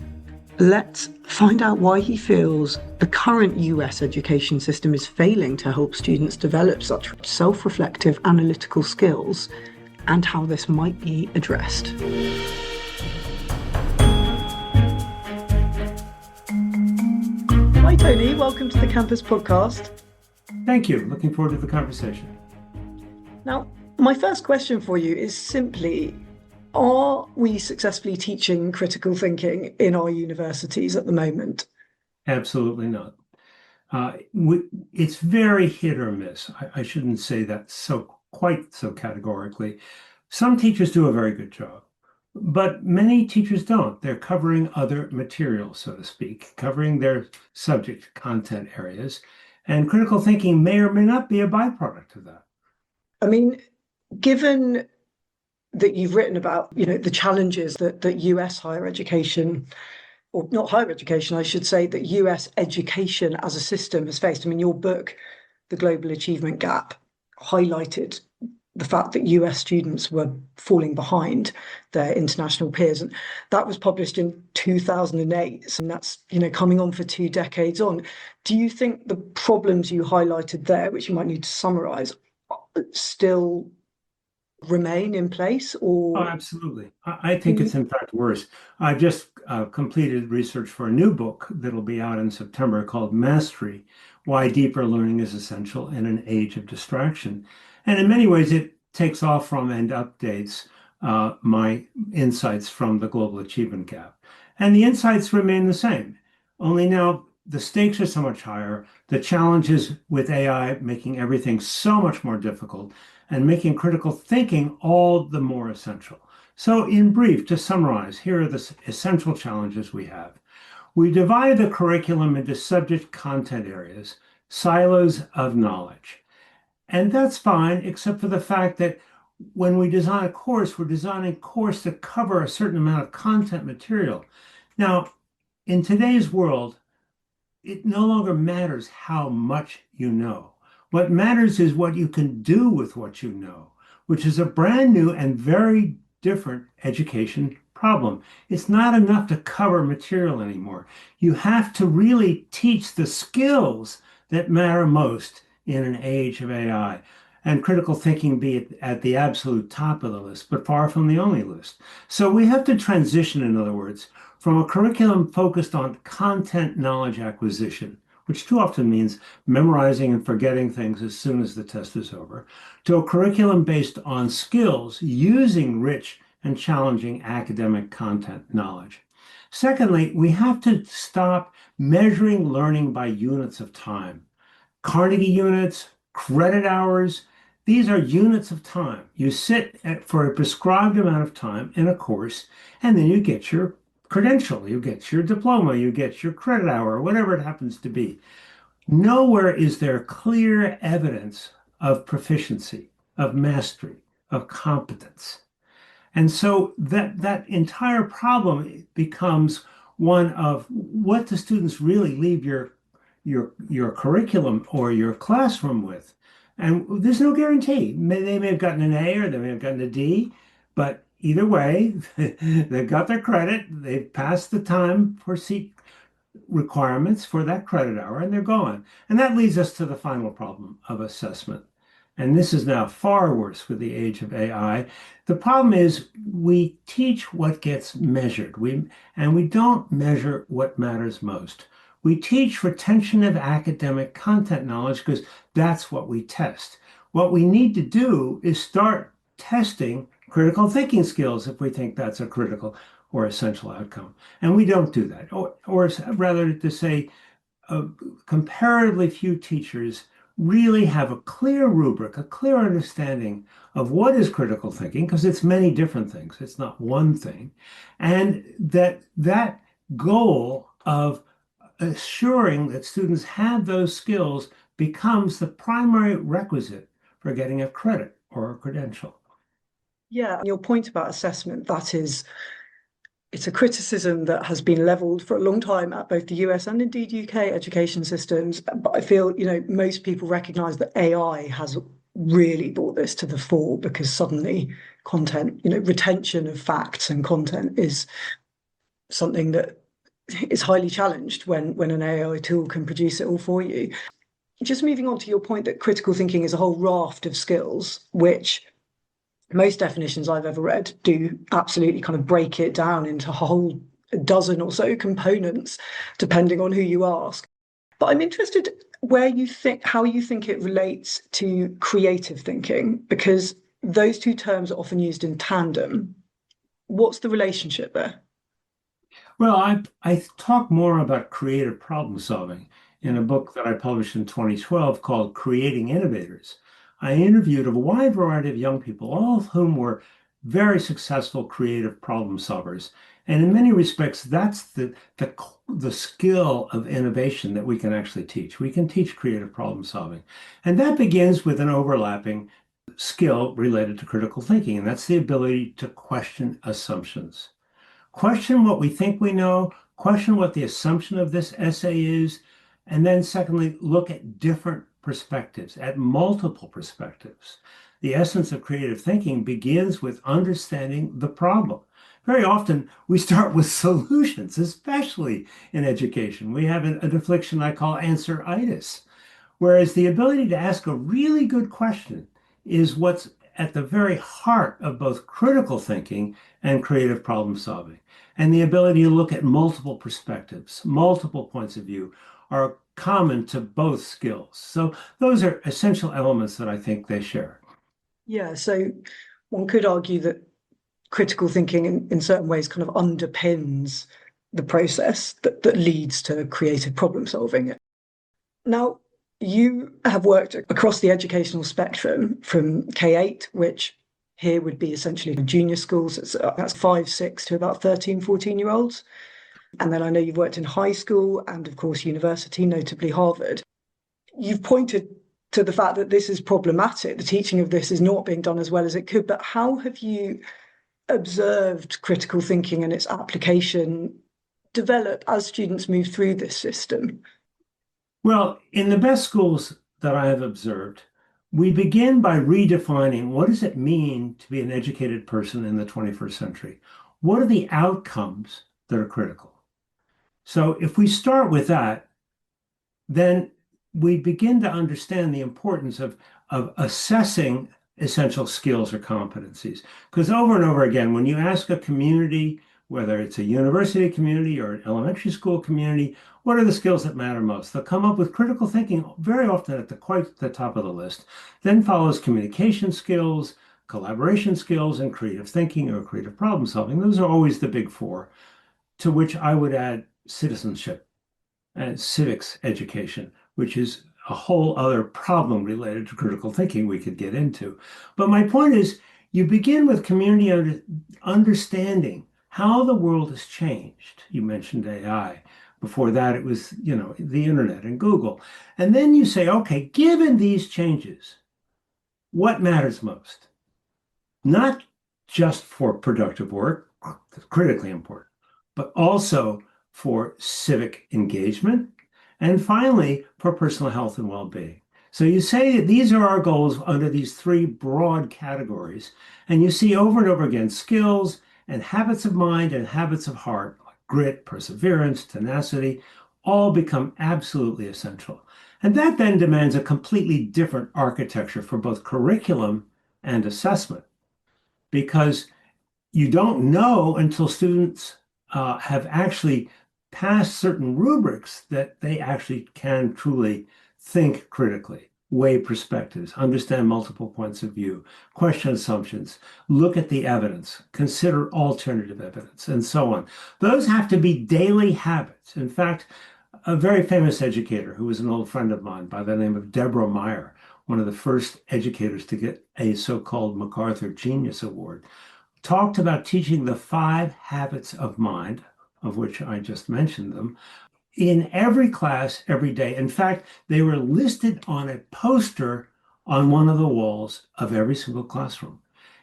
Let's find out why he feels the current US education system is failing to help students develop such self-reflective analytical skills and how this might be addressed. Hi Tony, welcome to the Campus Podcast. Thank you. Looking forward to the conversation. Now, my first question for you is simply, are we successfully teaching critical thinking in our universities at the moment? Absolutely not. It's very hit or miss. I shouldn't say that quite so categorically. Some teachers do a very good job, but many teachers don't. They're covering other materials, so to speak, covering their subject content areas, and critical thinking may or may not be a byproduct of that. I mean, given that you've written about, the challenges that US higher education, or not higher education, I should say, that US education as a system has faced. I mean, your book, The Global Achievement Gap, highlighted the fact that US students were falling behind their international peers. And that was published in 2008. And that's, coming on for 2 decades on. Do you think the problems you highlighted there, which you might need to summarize, still remain in place? Or Oh, absolutely. I think it's in fact worse. I just completed research for a new book that'll be out in September called Mastery: Why Deeper Learning is Essential in an Age of Distraction. And in many ways, it takes off from and updates my insights from the Global Achievement Gap. And the insights remain the same, only now the stakes are so much higher. The challenges with AI making everything so much more difficult and making critical thinking all the more essential. So in brief, to summarize, here are the essential challenges we have. We divide the curriculum into subject content areas, silos of knowledge. And that's fine, except for the fact that when we design a course, we're designing a course to cover a certain amount of content material. Now, in today's world, it no longer matters how much you know. What matters is what you can do with what you know, which is a brand new and very different education problem. It's not enough to cover material anymore. You have to really teach the skills that matter most in an age of AI. And critical thinking be at the absolute top of the list, but far from the only list. So we have to transition, in other words, from a curriculum focused on content knowledge acquisition, which too often means memorizing and forgetting things as soon as the test is over, to a curriculum based on skills using rich and challenging academic content knowledge. Secondly, we have to stop measuring learning by units of time. Carnegie units, credit hours, these are units of time. You sit for a prescribed amount of time in a course, and then you get your credential, you get your diploma, you get your credit hour, whatever it happens to be. Nowhere is there clear evidence of proficiency, of mastery, of competence. And so that entire problem becomes one of what do students really leave your curriculum or your classroom with? And there's no guarantee. They may have gotten an A or they may have gotten a D, but either way, they've got their credit, they've passed the time for seat requirements for that credit hour, and they're gone. And that leads us to the final problem of assessment. And this is now far worse with the age of AI. The problem is we teach what gets measured. And we don't measure what matters most. We teach retention of academic content knowledge because that's what we test. What we need to do is start testing critical thinking skills if we think that's a critical or essential outcome. And we don't do that. Or rather to say, comparatively few teachers really have a clear rubric, a clear understanding of what is critical thinking, because it's many different things. It's not one thing. And that goal of assuring that students have those skills becomes the primary requisite for getting a credit or a credential. Yeah, your point about assessment, it's a criticism that has been leveled for a long time at both the US and indeed UK education systems. But I feel, most people recognize that AI has really brought this to the fore because suddenly content, retention of facts and content is something that is highly challenged when an AI tool can produce it all for you. Just moving on to your point that critical thinking is a whole raft of skills, which most definitions I've ever read do absolutely kind of break it down into a whole dozen or so components, depending on who you ask. But I'm interested how you think it relates to creative thinking, because those two terms are often used in tandem. What's the relationship there? Well, I talk more about creative problem solving in a book that I published in 2012 called Creating Innovators. I interviewed a wide variety of young people, all of whom were very successful creative problem solvers. And in many respects, that's the skill of innovation that we can actually teach. We can teach creative problem solving. And that begins with an overlapping skill related to critical thinking, and that's the ability to question assumptions. Question what we think we know, question what the assumption of this essay is, and then secondly, look at different perspectives, at multiple perspectives. The essence of creative thinking begins with understanding the problem. Very often we start with solutions, especially in education. We have an affliction I call answeritis, whereas the ability to ask a really good question is what's at the very heart of both critical thinking and creative problem solving. And the ability to look at multiple perspectives, multiple points of view are common to both skills. So those are essential elements that I think they share. Yeah, so one could argue that critical thinking in certain ways kind of underpins the process that leads to creative problem solving. Now, you have worked across the educational spectrum from K8, which here would be essentially junior schools, that's 5, 6 to about 13, 14-year-olds. And then I know you've worked in high school and, of course, university, notably Harvard. You've pointed to the fact that this is problematic. The teaching of this is not being done as well as it could. But how have you observed critical thinking and its application develop as students move through this system? Well, in the best schools that I have observed, we begin by redefining what does it mean to be an educated person in the 21st century? What are the outcomes that are critical? So if we start with that, then we begin to understand the importance of assessing essential skills or competencies. Because over and over again, when you ask a community, whether it's a university community or an elementary school community, what are the skills that matter most? They'll come up with critical thinking very often at quite the top of the list. Then follows communication skills, collaboration skills, and creative thinking or creative problem solving. Those are always the big four, to which I would add citizenship and civics education, which is a whole other problem related to critical thinking we could get into. But my point is, you begin with community understanding how the world has changed. You mentioned AI. Before that, it was, the internet and Google. And then you say, okay, given these changes, what matters most? Not just for productive work, critically important, but also for civic engagement, and finally, for personal health and well-being. So you say these are our goals under these three broad categories, and you see over and over again skills and habits of mind and habits of heart, like grit, perseverance, tenacity, all become absolutely essential. And that then demands a completely different architecture for both curriculum and assessment, because you don't know until students have actually passed certain rubrics that they actually can truly think critically, weigh perspectives, understand multiple points of view, question assumptions, look at the evidence, consider alternative evidence, and so on. Those have to be daily habits. In fact, a very famous educator who was an old friend of mine by the name of Deborah Meyer, one of the first educators to get a so-called MacArthur Genius Award, talked about teaching the 5 habits of mind, of which I just mentioned them, in every class every day. In fact, they were listed on a poster on one of the walls of every single classroom.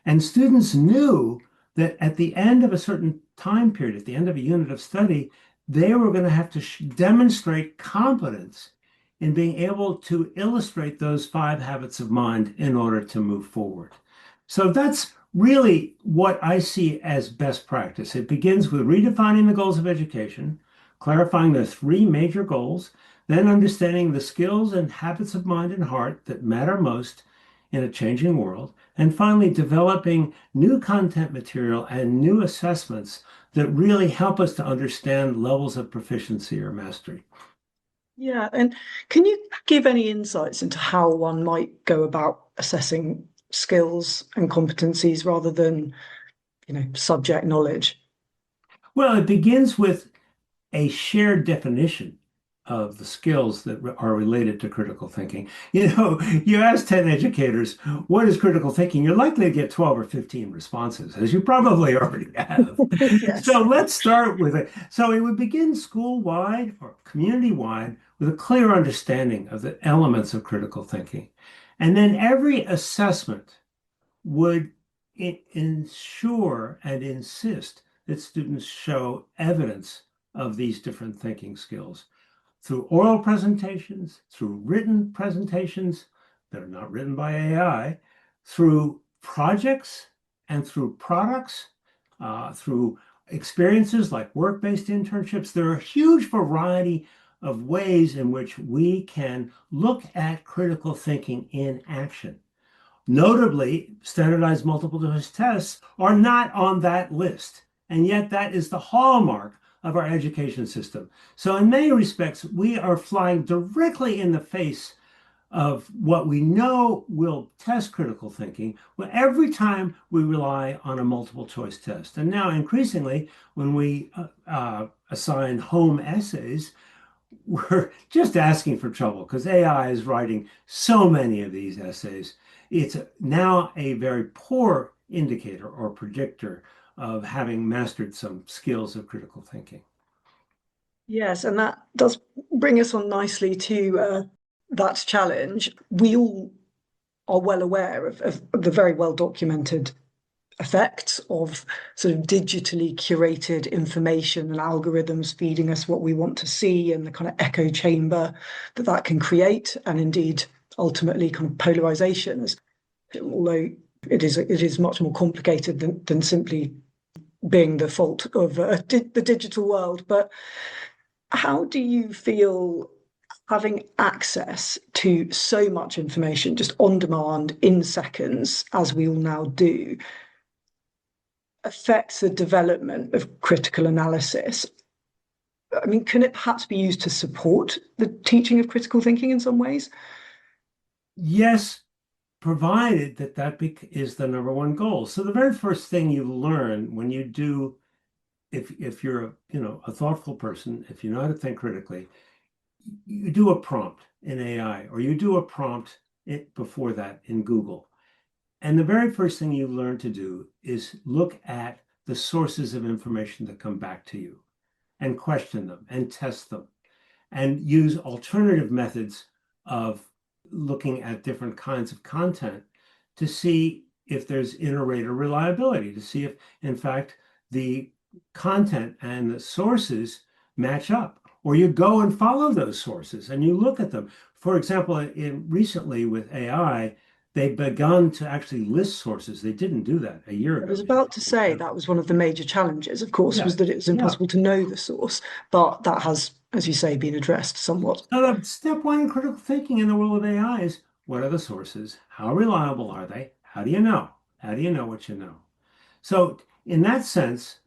And students knew that at the end of a certain time period, at the end of a unit of study, they were going to have to demonstrate competence in being able to illustrate those 5 habits of mind in order to move forward. So that's really what I see as best practice. It begins with redefining the goals of education, clarifying the 3 major goals, then understanding the skills and habits of mind and heart that matter most in a changing world, and finally developing new content material and new assessments that really help us to understand levels of proficiency or mastery. Yeah, and can you give any insights into how one might go about assessing skills and competencies rather than, subject knowledge? Well, it begins with a shared definition of the skills that are related to critical thinking. You ask 10 educators, what is critical thinking? You're likely to get 12 or 15 responses, as you probably already have. Yes. So let's start with it. So it would begin school-wide or community-wide with a clear understanding of the elements of critical thinking. And then every assessment would ensure and insist that students show evidence of these different thinking skills through oral presentations, through written presentations that are not written by AI, through projects and through products, through experiences like work-based internships. There are a huge variety of ways in which we can look at critical thinking in action. Notably, standardized multiple choice tests are not on that list, and yet that is the hallmark of our education system. So in many respects, we are flying directly in the face of what we know will test critical thinking every time we rely on a multiple choice test. And now increasingly, when we assign home essays, we're just asking for trouble because AI is writing so many of these essays. It's now a very poor indicator or predictor of having mastered some skills of critical thinking. Yes, and that does bring us on nicely to that challenge. We all are well aware of the very well documented effects of sort of digitally curated information and algorithms feeding us what we want to see, and the kind of echo chamber that can create, and indeed ultimately kind of polarizations. Although it is much more complicated than simply being the fault of the digital world. But how do you feel having access to so much information just on demand in seconds, as we all now do, affects the development of critical analysis? I mean, can it perhaps be used to support the teaching of critical thinking in some ways? Yes, provided that is the number one goal. So the very first thing you learn when you do, if you're a thoughtful person, if you know how to think critically, you do a prompt in AI, or you do a prompt before that in Google. And the very first thing you learn to do is look at the sources of information that come back to you and question them and test them and use alternative methods of looking at different kinds of content to see if there's inter-rater reliability, to see if, in fact, the content and the sources match up. Or you go and follow those sources and you look at them. For example, recently with AI, they've begun to actually list sources. They didn't do that a year ago. I was about to say that was one of the major challenges, of course, Yeah. was that it was impossible to know the source, but that has, as you say, been addressed somewhat. So the step one in critical thinking in the world of AI is, what are the sources? How reliable are they? How do you know? How do you know what you know? So in that sense,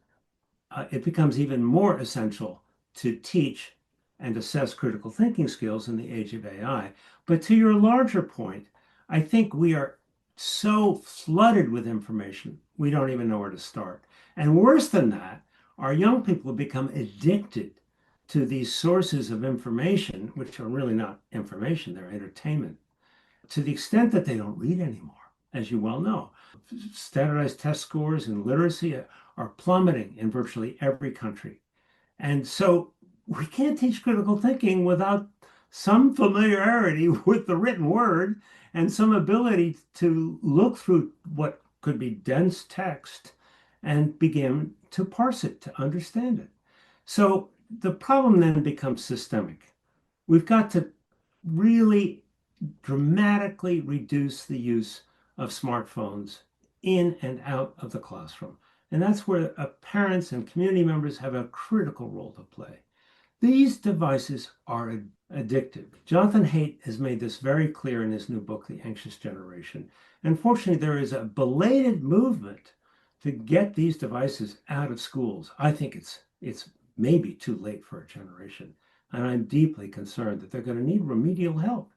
it becomes even more essential to teach and assess critical thinking skills in the age of AI. But to your larger point, I think we are so flooded with information, we don't even know where to start. And worse than that, our young people have become addicted to these sources of information, which are really not information, they're entertainment, to the extent that they don't read anymore, as you well know. Standardized test scores in literacy are plummeting in virtually every country. And so we can't teach critical thinking without some familiarity with the written word and some ability to look through what could be dense text and begin to parse it, to understand it. So the problem then becomes systemic. We've got to really dramatically reduce the use of smartphones in and out of the classroom. And that's where parents and community members have a critical role to play. These devices are addictive. Jonathan Haidt has made this very clear in his new book, The Anxious Generation. Unfortunately, there is a belated movement to get these devices out of schools. I think it's maybe too late for a generation. And I'm deeply concerned that they're going to need remedial help.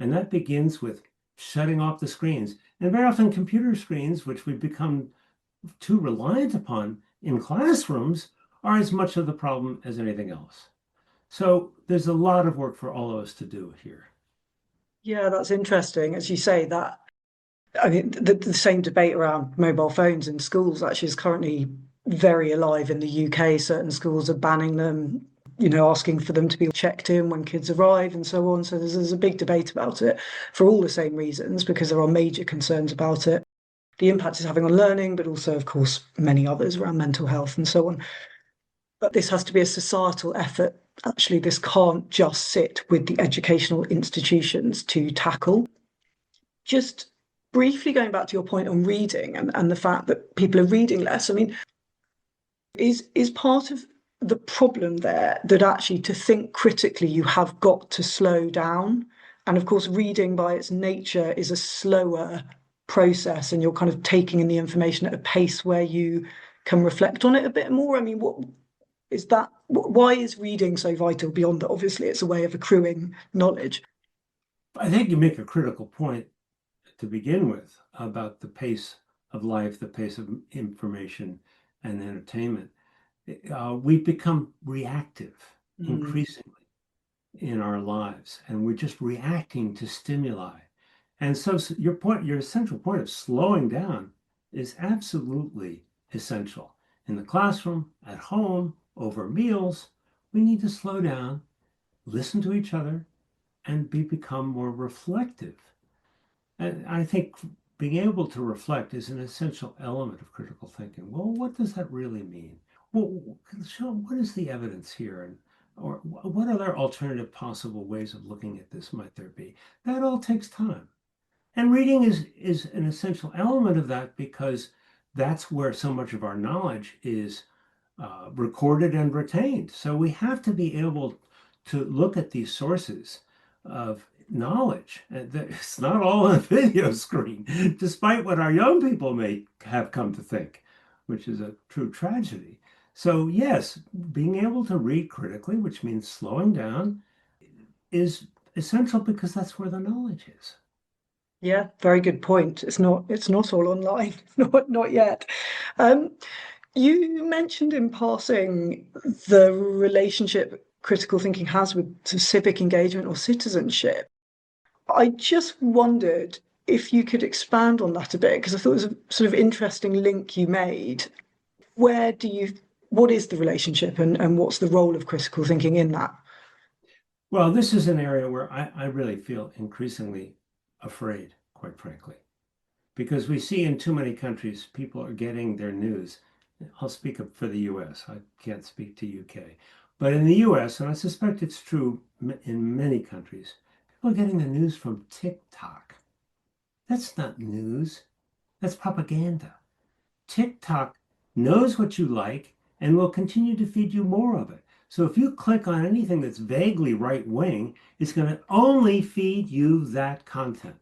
And that begins with shutting off the screens. And very often computer screens, which we've become too reliant upon in classrooms, are as much of the problem as anything else. So there's a lot of work for all of us to do here. Yeah, that's interesting. As you say, that I mean, the same debate around mobile phones in schools actually is currently very alive in the UK. Certain schools are banning them, asking for them to be checked in when kids arrive and so on. So there's a big debate about it for all the same reasons, because there are major concerns about it. The impact it's having on learning, but also, of course, many others around mental health and so on. But this has to be a societal effort. Actually, this can't just sit with the educational institutions to tackle. Just briefly going back to your point on reading and the fact that people are reading less, I mean, is part of the problem there that actually to think critically, you have got to slow down. And of course, reading by its nature is a slower process, and you're kind of taking in the information at a pace where you can reflect on it a bit more. I mean, what is that? Why is reading so vital beyond that? Obviously, it's a way of accruing knowledge. I think you make a critical point to begin with about the pace of life, the pace of information and entertainment. We've become reactive increasingly in our lives, and we're just reacting to stimuli. And so your essential point of slowing down is absolutely essential. In the classroom, at home, over meals, we need to slow down, listen to each other, and become more reflective. And I think being able to reflect is an essential element of critical thinking. Well, what does that really mean? Well, what is the evidence here? Or what other alternative possible ways of looking at this might there be? That all takes time. And reading is an essential element of that, because that's where so much of our knowledge is recorded and retained. So we have to be able to look at these sources of knowledge. It's not all on a video screen, despite what our young people may have come to think, which is a true tragedy. So yes, being able to read critically, which means slowing down, is essential, because that's where the knowledge is. Yeah, very good point. It's not all online, not yet. You mentioned in passing the relationship critical thinking has with civic engagement or citizenship. I just wondered if you could expand on that a bit, because I thought it was a sort of interesting link you made. What is the relationship, and what's the role of critical thinking in that? Well, this is an area where I really feel increasingly afraid, quite frankly. because we see in too many countries, people are getting their news. I'll speak up for the US. I can't speak to UK. But in the US, and I suspect it's true in many countries, people are getting the news from TikTok. That's not news. That's propaganda. TikTok knows what you like and will continue to feed you more of it. So if you click on anything that's vaguely right-wing, it's going to only feed you that content.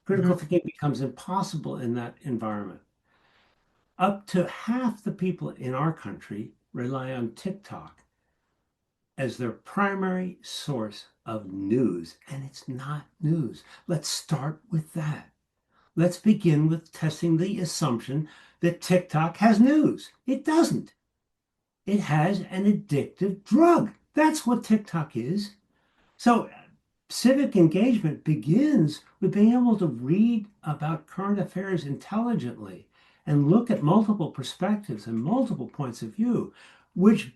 Critical thinking becomes impossible in that environment. Up to half the people in our country rely on TikTok as their primary source of news, and it's not news. Let's start with that. Let's begin with testing the assumption that TikTok has news. It doesn't. It has an addictive drug. That's what TikTok is. So civic engagement begins with being able to read about current affairs intelligently and look at multiple perspectives and multiple points of view, which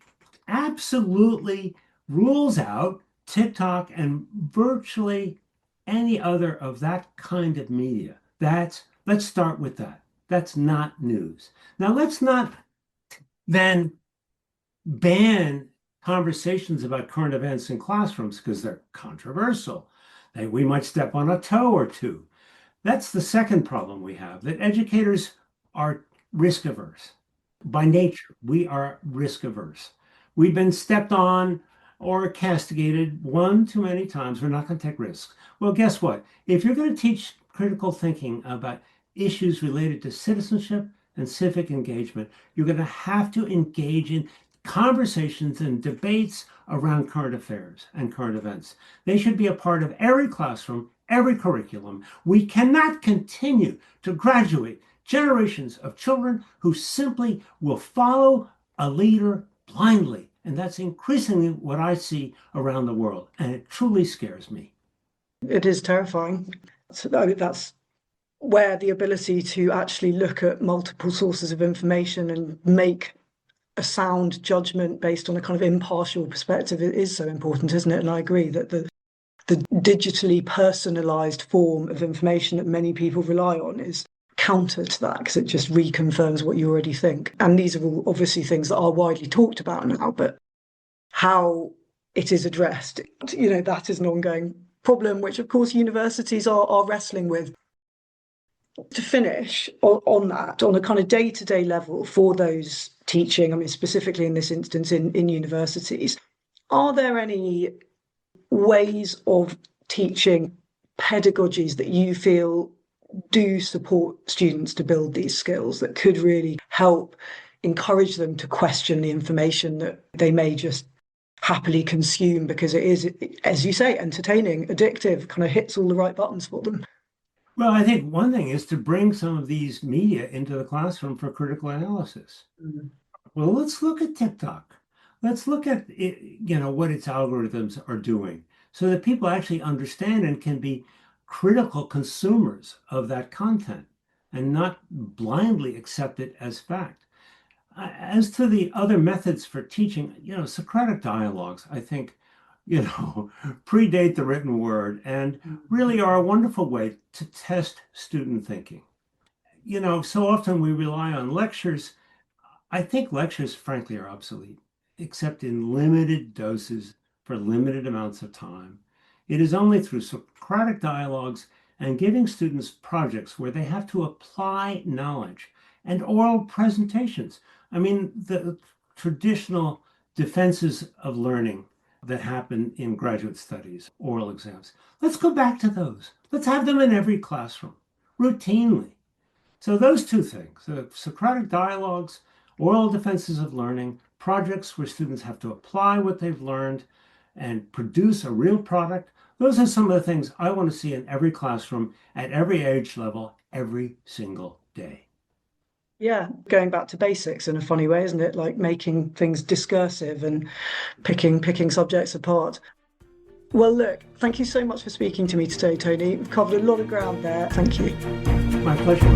absolutely rules out TikTok and virtually any other of that kind of media. Let's start with that. That's not news. Now, let's not then ban conversations about current events in classrooms because they're controversial. We might step on a toe or two. That's the second problem we have, that educators are risk averse. By nature, we are risk averse. We've been stepped on or castigated one too many times. We're not going to take risks. Well, guess what? If you're going to teach critical thinking about issues related to citizenship and civic engagement, you're going to have to engage in conversations and debates around current affairs and current events. They should be a part of every classroom, every curriculum. We cannot continue to graduate generations of children who simply will follow a leader blindly. And that's increasingly what I see around the world. And it truly scares me. It is terrifying. So that's where the ability to actually look at multiple sources of information and make a sound judgment based on a kind of impartial perspective is so important, isn't it? And I agree that the digitally personalized form of information that many people rely on is counter to that, because it just reconfirms what you already think. And these are all obviously things that are widely talked about now, but how it is addressed, that is an ongoing problem, which of course universities are wrestling with. To finish on that, on a kind of day-to-day level for those teaching, I mean, specifically in this instance in universities, are there any ways of teaching pedagogies that you feel do support students to build these skills that could really help encourage them to question the information that they may just happily consume because it is, as you say, entertaining, addictive, kind of hits all the right buttons for them? Well, I think one thing is to bring some of these media into the classroom for critical analysis. Well, let's look at TikTok. Let's look at what its algorithms are doing so that people actually understand and can be critical consumers of that content and not blindly accept it as fact. As to the other methods for teaching, Socratic dialogues, I think, predate the written word and really are a wonderful way to test student thinking. So often we rely on lectures. I think lectures, frankly, are obsolete, except in limited doses for limited amounts of time. It is only through Socratic dialogues and giving students projects where they have to apply knowledge and oral presentations. I mean, the traditional defenses of learning that happen in graduate studies, oral exams. Let's go back to those. Let's have them in every classroom, routinely. So those two things, Socratic dialogues, oral defenses of learning, projects where students have to apply what they've learned and produce a real product, those are some of the things I want to see in every classroom at every age level, every single day. Yeah, going back to basics in a funny way, isn't it? Like making things discursive and picking subjects apart. Well, look, thank you so much for speaking to me today, Tony. We've covered a lot of ground there. Thank you. My pleasure.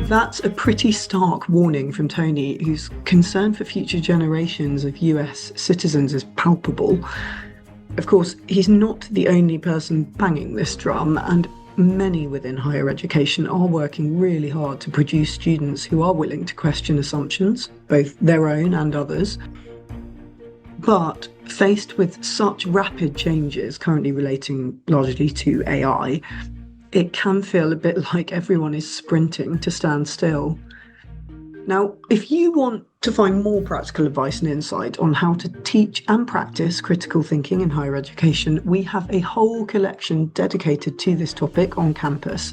That's a pretty stark warning from Tony, whose concern for future generations of US citizens is palpable. Of course, he's not the only person banging this drum, and many within higher education are working really hard to produce students who are willing to question assumptions, both their own and others. But faced with such rapid changes currently relating largely to AI, it can feel a bit like everyone is sprinting to stand still. Now, if you want to find more practical advice and insight on how to teach and practice critical thinking in higher education, we have a whole collection dedicated to this topic on campus.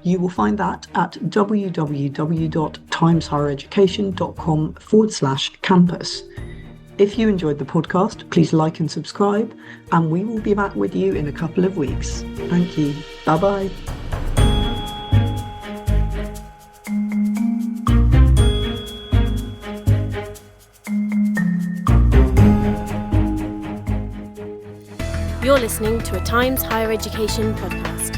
You will find that at www.timeshighereducation.com/campus. If you enjoyed the podcast, please like and subscribe, and we will be back with you in a couple of weeks. Thank you. Bye-bye. You're listening to a Times Higher Education podcast.